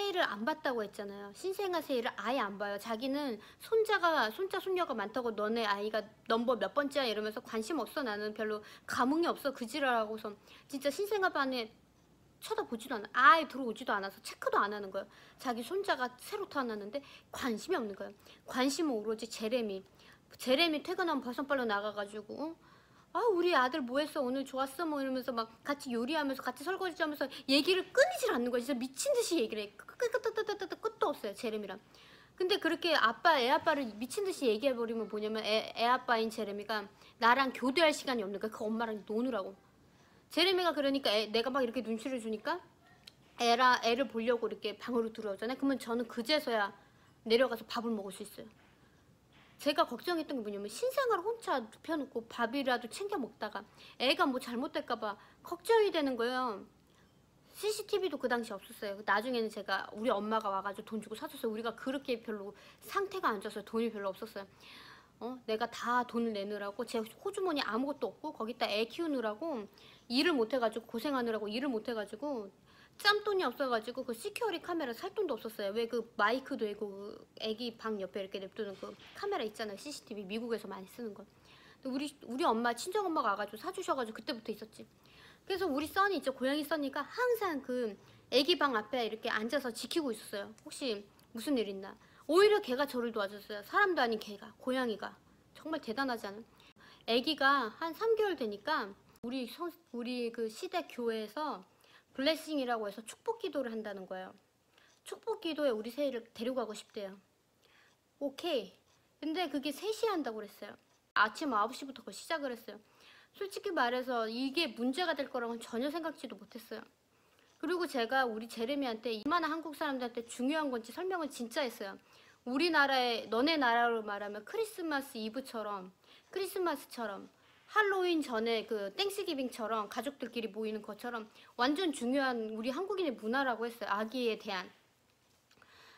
새해를 안 봤다고 했잖아요. 신생아 새해를 아예 안 봐요. 자기는 손자 손녀가 많다고 너네 아이가 넘버 몇 번째야 이러면서 관심 없어. 나는 별로 감흥이 없어. 그 지랄하고서 진짜 신생아 반에 쳐다보지도 않아. 아예 들어오지도 않아서 체크도 안 하는 거예요. 자기 손자가 새로 태어났는데 관심이 없는 거예요. 관심은 오로지 제레미 퇴근하면 버선발로 나가가지고 아 우리 아들 뭐 했어 오늘 좋았어 뭐 이러면서 막 같이 요리하면서 같이 설거지 하면서 얘기를 끊이질 않는 거야. 진짜 미친 듯이 얘기를 해. 끝도 없어요 제레미랑. 근데 그렇게 애 아빠를 미친 듯이 얘기해버리면 뭐냐면 애 아빠인 제레미가 나랑 교대할 시간이 없는 거야. 그 엄마랑 노느라고. 제레미가 그러니까 내가 막 이렇게 눈치를 주니까 애를 보려고 이렇게 방으로 들어오잖아요. 그러면 저는 그제서야 내려가서 밥을 먹을 수 있어요. 제가 걱정했던 게 뭐냐면 신생아를 혼자 눕혀놓고 밥이라도 챙겨 먹다가 애가 뭐 잘못될까봐 걱정이 되는 거예요. CCTV도 그 당시 없었어요. 나중에는 제가 우리 엄마가 와가지고 돈 주고 사줬어요. 우리가 그렇게 별로 상태가 안 좋아서 돈이 별로 없었어요. 내가 다 돈을 내느라고 제 호주머니 아무것도 없고 거기다 애 키우느라고 일을 못해가지고 고생하느라고 일을 못해가지고 짬돈이 없어가지고 그 시큐어리 카메라 살 돈도 없었어요. 왜 그 마이크도 있고 그 애기 방 옆에 이렇게 냅두는 그 카메라 있잖아요. CCTV 미국에서 많이 쓰는 거. 우리 엄마 친정엄마가 와가지고 사주셔가지고 그때부터 있었지. 그래서 우리 써니 있죠. 고양이 써니가 항상 그 애기 방 앞에 이렇게 앉아서 지키고 있었어요. 혹시 무슨 일 있나. 오히려 걔가 저를 도와줬어요. 사람도 아닌 걔가, 고양이가. 정말 대단하지 않아요? 애기가 한 3개월 되니까 우리 그 시댁 교회에서 블레싱이라고 해서 축복 기도를 한다는 거예요. 축복 기도에 우리 새해를 데려가고 싶대요. 오케이. 근데 그게 3시에 한다고 그랬어요. 아침 9시부터 그걸 시작을 했어요. 솔직히 말해서 이게 문제가 될 거라고는 전혀 생각지도 못했어요. 그리고 제가 우리 제레미한테 얼마나 한국 사람들한테 중요한 건지 설명을 진짜 했어요. 우리나라의 너네 나라로 말하면 크리스마스 이브처럼 크리스마스처럼 할로윈 전에 그 땡스기빙처럼 가족들끼리 모이는 것처럼 완전 중요한 우리 한국인의 문화라고 했어요. 아기에 대한.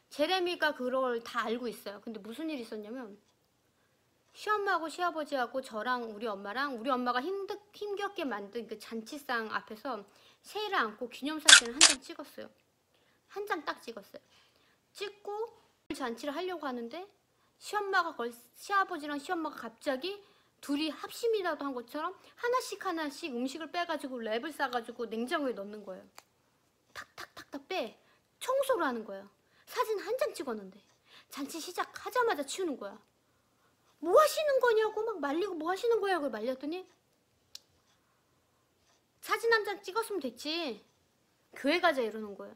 제레미가 그걸 다 알고 있어요. 근데 무슨 일이 있었냐면 시엄마하고 시아버지하고 저랑 우리 엄마가 힘겹게 만든 그 잔치상 앞에서 새해를 안고 기념사진을 한 장 찍었어요. 한 장 딱 찍었어요. 찍고 잔치를 하려고 하는데 시아버지랑 시엄마가 갑자기 둘이 합심이라도 한 것처럼 하나씩 음식을 빼가지고 랩을 싸가지고 냉장고에 넣는 거예요. 탁탁탁탁 빼. 청소를 하는 거예요. 사진 한 장 찍었는데 잔치 시작하자마자 치우는 거야. 뭐 하시는 거냐고 막 말리고 뭐 하시는 거냐고 말렸더니 사진 한 장 찍었으면 됐지. 교회 가자 이러는 거예요.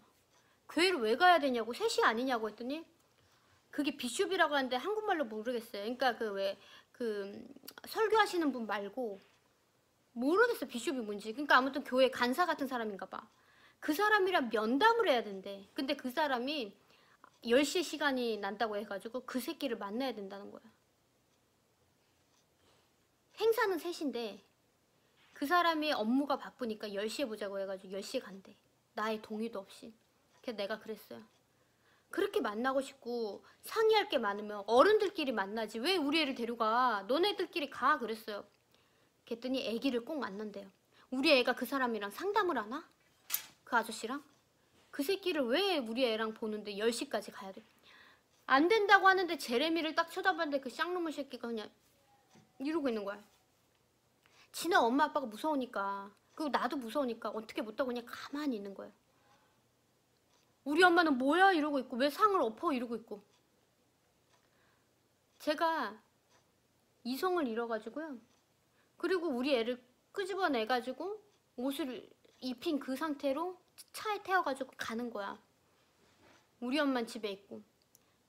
교회를 왜 가야 되냐고 3시 아니냐고 했더니 그게 비숍이라고 하는데 한국말로 모르겠어요. 그러니까 그 설교하시는 분 말고 모르겠어 비숍이 뭔지. 그러니까 아무튼 교회 간사 같은 사람인가 봐. 그 사람이랑 면담을 해야 된대. 근데 그 사람이 10시에 시간이 난다고 해가지고 그 새끼를 만나야 된다는 거야. 행사는 3시인데 그 사람이 업무가 바쁘니까 10시에 보자고 해가지고 10시에 간대. 나의 동의도 없이. 그래서 내가 그랬어요. 그렇게 만나고 싶고 상의할 게 많으면 어른들끼리 만나지 왜 우리 애를 데려가. 너네들끼리 가 그랬어요. 그랬더니 애기를 꼭 만난대요. 우리 애가 그 사람이랑 상담을 하나? 그 아저씨랑? 그 새끼를 왜 우리 애랑 보는데 10시까지 가야 돼? 안 된다고 하는데 제레미를 딱 쳐다봤는데 그 쌍놈의 새끼가 그냥 이러고 있는 거야. 지네 엄마 아빠가 무서우니까 그리고 나도 무서우니까 어떻게 못하고 그냥 가만히 있는 거야. 우리 엄마는 뭐야 이러고 있고 왜 상을 엎어 이러고 있고. 제가 이성을 잃어가지고요. 그리고 우리 애를 끄집어내가지고 옷을 입힌 그 상태로 차에 태워가지고 가는 거야. 우리 엄마는 집에 있고.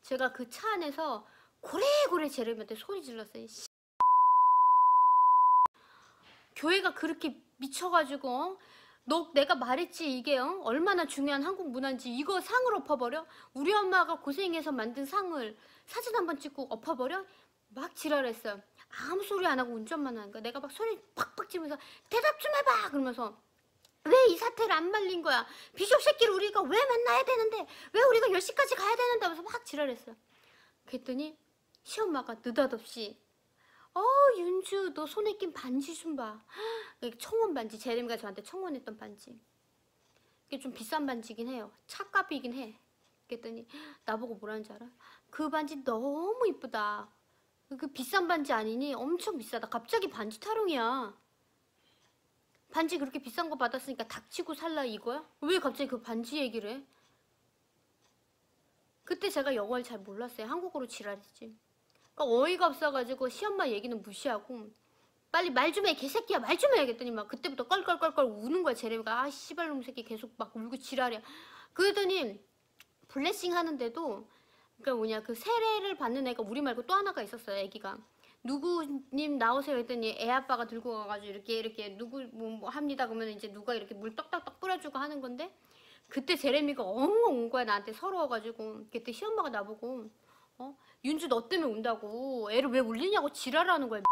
제가 그 차 안에서 고래고래 제레미한테 소리 질렀어요. 교회가 그렇게 미쳐가지고 내가 말했지 이게 얼마나 중요한 한국 문화인지 이거 상을 엎어버려? 우리 엄마가 고생해서 만든 상을 사진 한번 찍고 엎어버려? 막 지랄했어요. 아무 소리 안 하고 운전만 하니까 내가 막 소리 팍팍 치면서 대답 좀 해봐 그러면서 왜 이 사태를 안 말린 거야? 비숍 새끼를 우리가 왜 만나야 되는데 왜 우리가 10시까지 가야 되는데 하면서 막 지랄했어요. 그랬더니 시엄마가 느닷없이 윤주 너 손에 낀 반지 좀 봐. 청혼 반지. 제레미가 저한테 청혼했던 반지. 이게 좀 비싼 반지긴 해요. 차값이긴 해. 그랬더니 나보고 뭐라는지 알아? 그 반지 너무 이쁘다. 그 비싼 반지 아니니? 엄청 비싸다. 갑자기 반지 타령이야. 반지 그렇게 비싼 거 받았으니까 닥치고 살라 이거야? 왜 갑자기 그 반지 얘기를 해? 그때 제가 영어를 잘 몰랐어요. 한국어로 지랄했지. 그러니까 어이가 없어가지고 시엄마 얘기는 무시하고 빨리 말 좀 해 개새끼야 말 좀 해야겠더니 막 그때부터 껄껄껄껄 우는 거야. 제레미가 아 씨발놈 새끼 계속 막 울고 지랄이야. 그러더니 블레싱 하는데도 그러니까 뭐냐 그 세례를 받는 애가 우리 말고 또 하나가 있었어요. 애기가 누구님 나오세요 했더니 애 아빠가 들고 가가지고 이렇게 누구 뭐 합니다 그러면 이제 누가 이렇게 물 떡떡떡 뿌려주고 하는 건데 그때 제레미가 엉엉 운 거야. 나한테 서러워가지고. 그때 시엄마가 나보고 윤주 너 때문에 운다고 애를 왜 울리냐고 지랄하는 거야.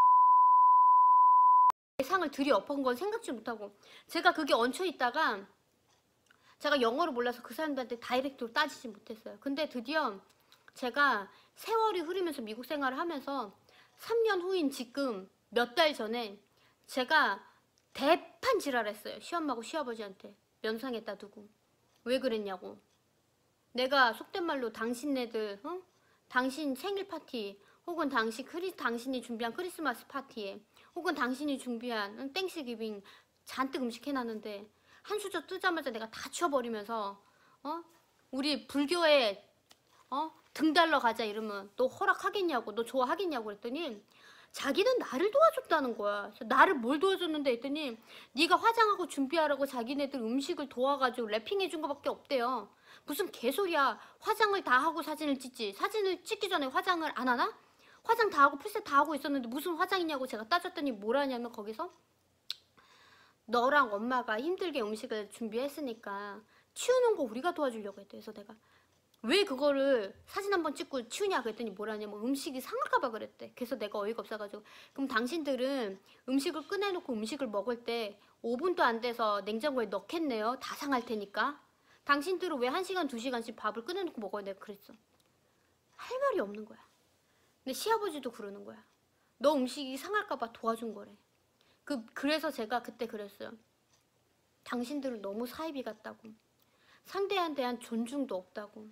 상을 들이엎은 건 생각지 못하고 제가 그게 얹혀있다가 제가 영어를 몰라서 그 사람들한테 다이렉트로 따지지 못했어요. 근데 드디어 제가 세월이 흐르면서 미국 생활을 하면서 3년 후인 지금 몇 달 전에 제가 대판 지랄했어요. 시엄마하고 시아버지한테 면상에다 두고 왜 그랬냐고. 내가 속된 말로 당신네들 당신 생일 파티 혹은 당신이 준비한 크리스마스 파티에 혹은 당신이 준비한 땡스기빙 잔뜩 음식 해놨는데 한 수저 뜨자마자 내가 다 치워버리면서 우리 불교에 등 달러 가자 이러면 너 허락하겠냐고 너 좋아하겠냐고 그랬더니 자기는 나를 도와줬다는 거야. 그래서 나를 뭘 도와줬는데 했더니 네가 화장하고 준비하라고 자기네들 음식을 도와가지고 랩핑해준 거밖에 없대요. 무슨 개소리야. 화장을 다 하고 사진을 찍지. 사진을 찍기 전에 화장을 안 하나? 화장 다 하고 풀셋 다 하고 있었는데 무슨 화장이냐고 제가 따졌더니 뭐라냐면 거기서 너랑 엄마가 힘들게 음식을 준비했으니까 치우는 거 우리가 도와주려고 했대. 그래서 내가 왜 그거를 사진 한번 찍고 치우냐 그랬더니 뭐라냐면 음식이 상할까봐 그랬대. 그래서 내가 어이가 없어가지고 그럼 당신들은 음식을 꺼내놓고 음식을 먹을 때 5분도 안 돼서 냉장고에 넣겠네요. 다 상할 테니까. 당신들은 왜 1시간 2시간씩 밥을 꺼내놓고 먹어야 돼? 그랬어. 할 말이 없는 거야. 근데 시아버지도 그러는 거야. 너 음식이 상할까봐 도와준 거래. 그래서 제가 그때 그랬어요. 당신들은 너무 사이비 같다고. 상대에 대한 존중도 없다고.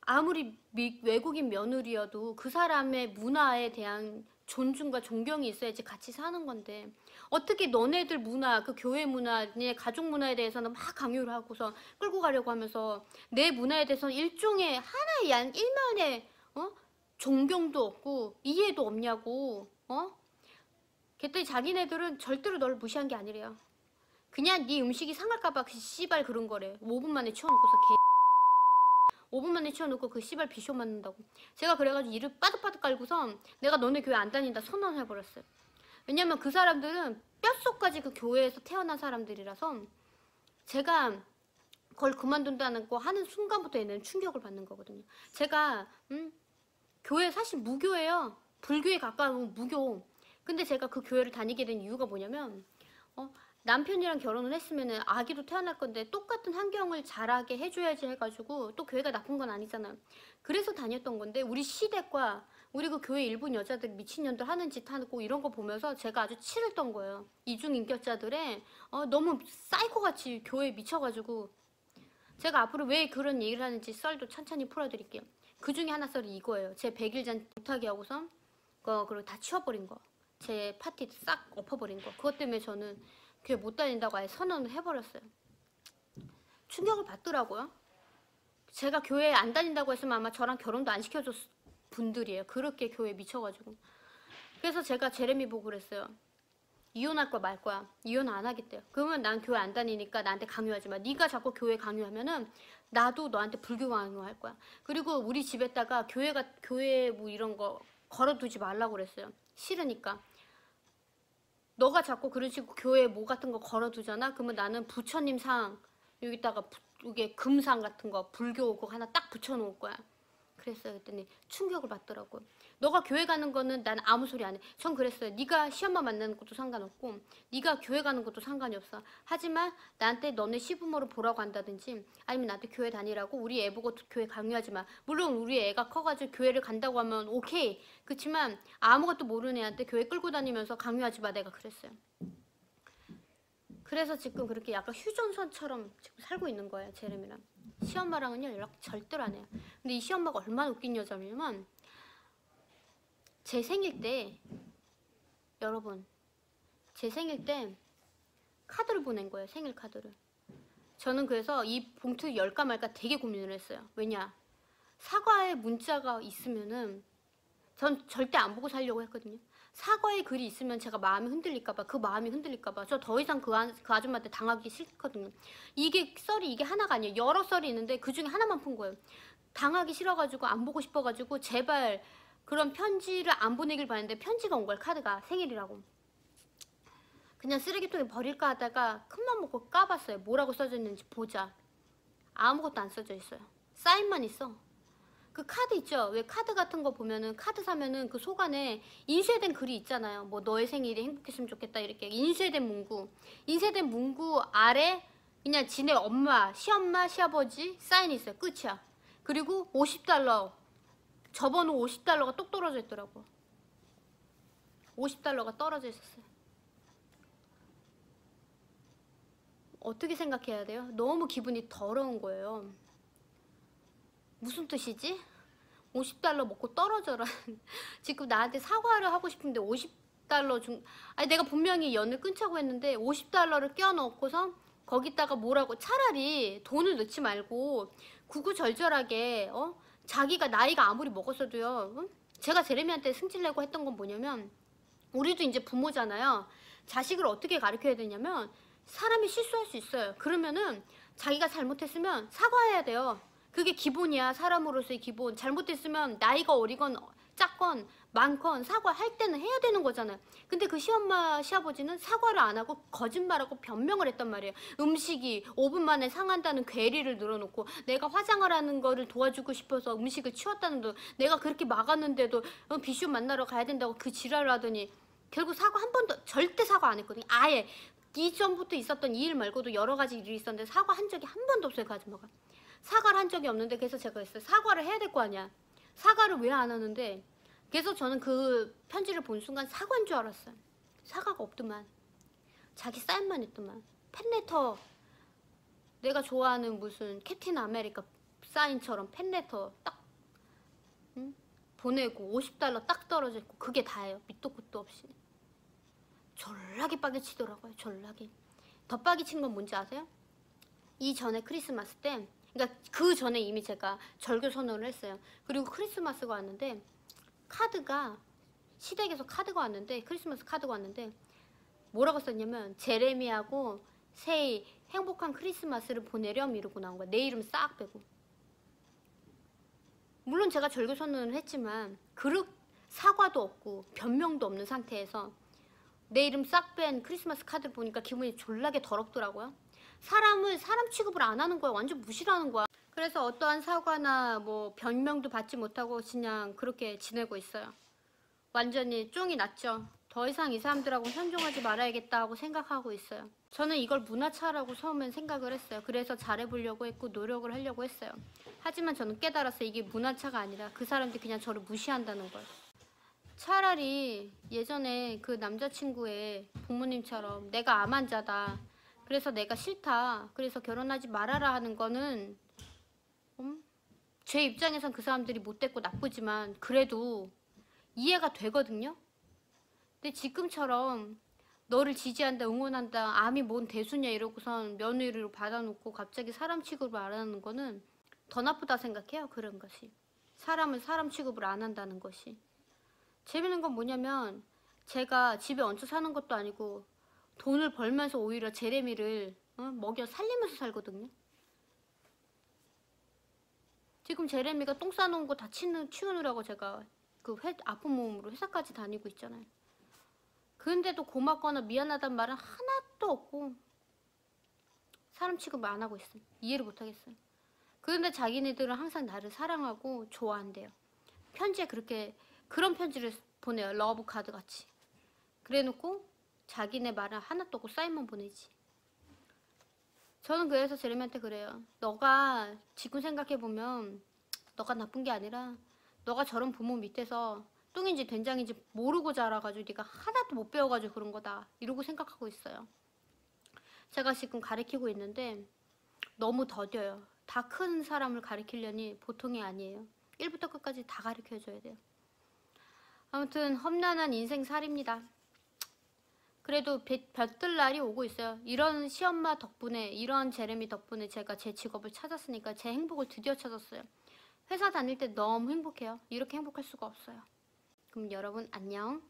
아무리 외국인 며느리여도 그 사람의 문화에 대한 존중과 존경이 있어야지 같이 사는 건데 어떻게 너네들 문화, 그 교회 문화, 네 가족 문화에 대해서는 막 강요를 하고서 끌고 가려고 하면서 내 문화에 대해서는 일종의 하나의 일면의 존경도 없고 이해도 없냐고. 그랬더니 자기네들은 절대로 널 무시한 게 아니래요. 그냥 네 음식이 상할까봐 그 씨발 그런 거래. 5분 만에 치워놓고서 5분 만에 치워놓고 그 씨발 비쇼 맞는다고. 제가 그래가지고 이를 빠득빠득 깔고서 내가 너네 교회 안 다닌다 선언해버렸어요. 왜냐면 그 사람들은 뼛속까지 그 교회에서 태어난 사람들이라서 제가 그걸 그만둔다는 거 하는 순간부터 얘는 충격을 받는 거거든요. 제가 교회 사실 무교예요. 불교에 가까운 무교. 근데 제가 그 교회를 다니게 된 이유가 뭐냐면 남편이랑 결혼을 했으면 아기도 태어날 건데 똑같은 환경을 자라게 해줘야지 해가지고 또 교회가 나쁜 건 아니잖아요. 그래서 다녔던 건데 우리 시댁과 우리 그 교회 일본 여자들 미친년들 하는 짓 하고 이런 거 보면서 제가 아주 치를 던 거예요. 이중인격자들의 너무 사이코같이 교회에 미쳐가지고 제가 앞으로 왜 그런 얘기를 하는지 썰도 천천히 풀어드릴게요. 그 중에 하나 썰이 이거예요. 제 100일잔 못하게 하고서 그리고 다 치워버린 거. 제 파티 싹 엎어버린 거. 그것 때문에 저는 교회 못 다닌다고 아예 선언을 해버렸어요. 충격을 받더라고요. 제가 교회 안 다닌다고 했으면 아마 저랑 결혼도 안 시켜줬 분들이에요. 그렇게 교회에 미쳐가지고. 그래서 제가 제레미 보고 그랬어요. 이혼할 거야 말 거야. 이혼 안 하겠대요. 그러면 난 교회 안 다니니까 나한테 강요하지 마. 네가 자꾸 교회 강요하면은 나도 너한테 불교 강요할 거야. 그리고 우리 집에다가 교회 뭐 이런 거 걸어두지 말라고 그랬어요. 싫으니까. 너가 자꾸 그런 식으로 교회에 뭐 같은 거 걸어두잖아? 그러면 나는 부처님 상 여기다가 이게 금상 같은 거 불교 그거 하나 딱 붙여놓을 거야. 그랬어요. 그랬더니 충격을 받더라고요. 너가 교회 가는 거는 난 아무 소리 안 해. 전 그랬어요. 네가 시엄마 만나는 것도 상관없고 네가 교회 가는 것도 상관이 없어. 하지만 나한테 너네 시부모를 보라고 한다든지 아니면 나한테 교회 다니라고 우리 애 보고 교회 강요하지 마. 물론 우리 애가 커가지고 교회를 간다고 하면 오케이. 그렇지만 아무것도 모르는 애한테 교회 끌고 다니면서 강요하지 마. 내가 그랬어요. 그래서 지금 그렇게 약간 휴전선처럼 지금 살고 있는 거예요, 제레미랑. 시엄마랑은요 연락 절대로 안 해요. 근데 이 시엄마가 얼마나 웃긴 여자냐면 제 생일 때, 여러분, 제 생일 때 카드를 보낸 거예요, 생일 카드를. 저는 그래서 이 봉투 열까 말까 되게 고민을 했어요. 왜냐, 사과에 문자가 있으면은 전 절대 안 보고 살려고 했거든요. 사과에 글이 있으면 제가 마음이 흔들릴까봐, 그 마음이 흔들릴까봐 저 더 이상 그 아줌마한테 당하기 싫거든요. 이게 썰이 이게 하나가 아니에요. 여러 썰이 있는데 그 중에 하나만 푼 거예요. 당하기 싫어가지고 안 보고 싶어가지고 제발 그런 편지를 안 보내길 바랬는데 편지가 온 거예요. 카드가 생일이라고. 그냥 쓰레기통에 버릴까 하다가 큰맘 먹고 까봤어요. 뭐라고 써져 있는지 보자. 아무것도 안 써져 있어요. 사인만 있어. 그 카드 있죠? 왜 카드 같은 거 보면은 카드 사면은 그 속 안에 인쇄된 글이 있잖아요. 뭐 너의 생일이 행복했으면 좋겠다 이렇게 인쇄된 문구. 인쇄된 문구 아래 그냥 지네 엄마, 시엄마, 시아버지 사인이 있어요. 끝이야. 그리고 $50 접어놓은 $50가 똑 떨어져 있더라고. $50가 떨어져 있었어요. 어떻게 생각해야 돼요? 너무 기분이 더러운 거예요. 무슨 뜻이지? $50 먹고 떨어져라. 지금 나한테 사과를 하고 싶은데 $50 중, 아니 내가 분명히 연을 끊자고 했는데 $50를 껴넣고서 거기다가 뭐라고, 차라리 돈을 넣지 말고 구구절절하게 자기가 나이가 아무리 먹었어도요. 제가 제레미한테 승질내고 했던 건 뭐냐면, 우리도 이제 부모잖아요. 자식을 어떻게 가르쳐야 되냐면, 사람이 실수할 수 있어요. 그러면은 자기가 잘못했으면 사과해야 돼요. 그게 기본이야. 사람으로서의 기본. 잘못했으면 나이가 어리건 작건 많건 사과할 때는 해야 되는 거잖아요. 근데 그 시엄마 시아버지는 사과를 안 하고 거짓말하고 변명을 했단 말이에요. 음식이 5분 만에 상한다는 괴리를 늘어놓고, 내가 화장을 하는 거를 도와주고 싶어서 음식을 치웠다는 도, 내가 그렇게 막았는데도 비쇼 만나러 가야 된다고 그 지랄을 하더니 결국 사과 한 번도, 절대 사과 안 했거든요. 아예 이전부터 있었던 이 일 말고도 여러 가지 일이 있었는데 사과 한 적이 한 번도 없어요. 그 아줌마가 사과를 한 적이 없는데, 그래서 제가 했어요. 사과를 해야 될 거 아니야. 사과를 왜 안 하는데. 그래서 저는 그 편지를 본 순간 사과인 줄 알았어요. 사과가 없더만. 자기 사인만 있더만. 팬레터, 내가 좋아하는 무슨 캡틴 아메리카 사인처럼 팬레터 딱 보내고 $50 딱 떨어져 있고, 그게 다예요. 밑도 끝도 없이. 졸라게 빠개 치더라고요. 졸라게. 더 빠개 친 건 뭔지 아세요? 이전에 크리스마스 때, 그러니까 그 전에 이미 제가 절교 선언을 했어요. 그리고 크리스마스가 왔는데, 카드가, 시댁에서 카드가 왔는데, 크리스마스 카드가 왔는데 뭐라고 썼냐면, 제레미하고 새해 행복한 크리스마스를 보내렴 이러고 나온 거야. 내 이름 싹 빼고. 물론 제가 절교 선언을 했지만 사과도 없고 변명도 없는 상태에서 내 이름 싹 뺀 크리스마스 카드를 보니까 기분이 졸라게 더럽더라고요. 사람을 사람 취급을 안 하는 거야. 완전 무시를 하는 거야. 그래서 어떠한 사과나 뭐 변명도 받지 못하고 그냥 그렇게 지내고 있어요. 완전히 쫑이 났죠. 더 이상 이 사람들하고 현종하지 말아야겠다 하고 생각하고 있어요. 저는 이걸 문화차라고 처음엔 생각을 했어요. 그래서 잘해보려고 했고 노력을 하려고 했어요. 하지만 저는 깨달았어요. 이게 문화차가 아니라 그 사람들이 그냥 저를 무시한다는 걸. 차라리 예전에 그 남자친구의 부모님처럼 내가 암 환자다, 그래서 내가 싫다, 그래서 결혼하지 말아라 하는 거는 제 입장에선 그 사람들이 못됐고 나쁘지만 그래도 이해가 되거든요. 근데 지금처럼 너를 지지한다, 응원한다, 암이 뭔 대수냐 이러고선 며느리로 받아놓고 갑자기 사람 취급을 안 하는 거는 더 나쁘다 생각해요. 그런 것이. 사람을 사람 취급을 안 한다는 것이. 재밌는 건 뭐냐면, 제가 집에 얹혀 사는 것도 아니고 돈을 벌면서 오히려 제레미를 먹여 살리면서 살거든요. 지금 제레미가 똥 싸놓은 거 다 치우느라고 제가 그 아픈 몸으로 회사까지 다니고 있잖아요. 근데도 고맙거나 미안하단 말은 하나도 없고 사람 취급을 안 하고 있어요. 이해를 못 하겠어요. 그런데 자기네들은 항상 나를 사랑하고 좋아한대요. 편지에 그런 편지를 보내요. 러브 카드 같이. 그래놓고 자기네 말은 하나도 없고 사인만 보내지. 저는 그래서 제레미한테 그래요. 너가 지금 생각해보면 너가 나쁜 게 아니라 너가 저런 부모 밑에서 똥인지 된장인지 모르고 자라가지고 네가 하나도 못 배워가지고 그런 거다, 이러고 생각하고 있어요. 제가 지금 가르치고 있는데 너무 더뎌요. 다 큰 사람을 가르치려니 보통이 아니에요. 1부터 끝까지 다 가르쳐줘야 돼요. 아무튼 험난한 인생살입니다. 그래도 볕들 날이 오고 있어요. 이런 시엄마 덕분에, 이런 제레미 덕분에 제가 제 직업을 찾았으니까 제 행복을 드디어 찾았어요. 회사 다닐 때 너무 행복해요. 이렇게 행복할 수가 없어요. 그럼 여러분 안녕.